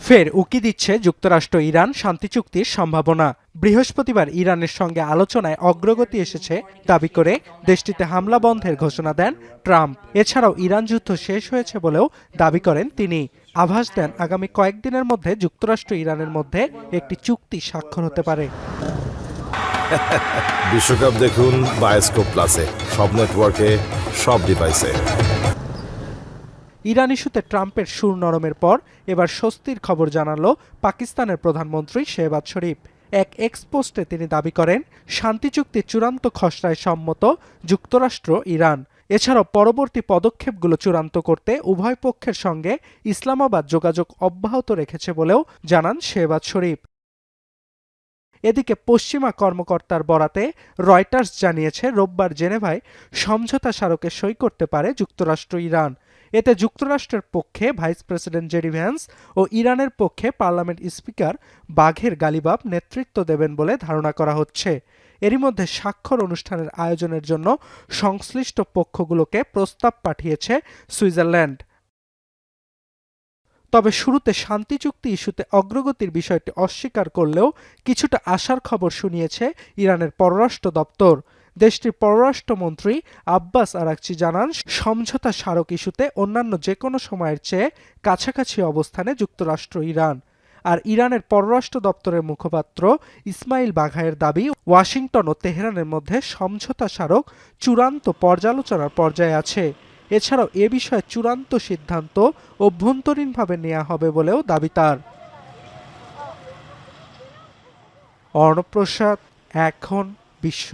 ফের উকি দিচ্ছে যুক্তরাষ্ট্র ইরান শান্তি চুক্তির সম্ভাবনা। বৃহস্পতিবার ইরানের সঙ্গে আলোচনায় অগ্রগতি এসেছে দাবি করে দেশটিতে হামলা বন্ধের ঘোষণা দেন ট্রাম্প। এছাড়াও ইরান যুদ্ধ শেষ হয়েছে বলেও দাবি করেন তিনি। আভাস দেন আগামী কয়েকদিনের মধ্যে যুক্তরাষ্ট্র ইরানের মধ্যে একটি চুক্তি স্বাক্ষর হতে পারে। বিশ্বকাপ দেখুন বায়োস্কোপ প্লাসে, সব নেটওয়ার্কে, সব ডিভাইসে। ইরান ইস্যুতে ট্রাম্পের সুর নরমের পর এবার স্বস্তির খবর জানালো পাকিস্তানের প্রধানমন্ত্রী শেহবাজ শরীফ। এক এক্সপোস্টে তিনি দাবি করেন শান্তি চুক্তির চূড়ান্ত খসড়ায় সম্মত যুক্তরাষ্ট্র ইরান। এছাড়াও পরবর্তী পদক্ষেপগুলো চূড়ান্ত করতে উভয় পক্ষের সঙ্গে ইসলামাবাদ যোগাযোগ অব্যাহত রেখেছে বলেও জানান শেহবাজ শরীফ। এদিকে পশ্চিমা কর্মকর্তার বরাতে রয়টার্স জানিয়েছে রোববার জেনেভায় সমঝোতা স্মারকে সই করতে পারে যুক্তরাষ্ট্র ইরান। এতে যুক্তরাষ্ট্রের পক্ষে ভাইস প্রেসিডেন্ট জেডি ভ্যান্স ও ইরানের পক্ষে পার্লামেন্ট স্পিকার বাঘের গালিবাফ নেতৃত্ব দেবেন বলে ধারণা করা হচ্ছে। এরই মধ্যে স্বাক্ষর অনুষ্ঠানের আয়োজনের জন্য সংশ্লিষ্ট পক্ষগুলোকে প্রস্তাব পাঠিয়েছে সুইজারল্যান্ড। তবে শুরুতে শান্তি চুক্তি ইস্যুতে অগ্রগতির বিষয়টি অস্বীকার করলেও কিছুটা আশার খবর শুনিয়েছে ইরানের পররাষ্ট্র দপ্তর। দেশটির পররাষ্ট্রমন্ত্রী আব্বাস আরাকচি জানান সমঝোতা স্মারক ইস্যুতে অন্যান্য যে কোনো সময়ের চেয়ে কাছাকাছি অবস্থানে যুক্তরাষ্ট্র ইরান। আর ইরানের পররাষ্ট্র দপ্তরের মুখপাত্র ইসমাইল বাঘায়ের দাবি ওয়াশিংটন ও তেহরানের মধ্যে সমঝোতা স্মারক চূড়ান্ত পর্যালোচনার পর্যায়ে আছে। এছাড়াও এ বিষয়ে চূড়ান্ত সিদ্ধান্ত অভ্যন্তরীণভাবে নেওয়া হবে বলেও দাবি তার। অর্ণব প্রসাদ, এখন বিশ্ব।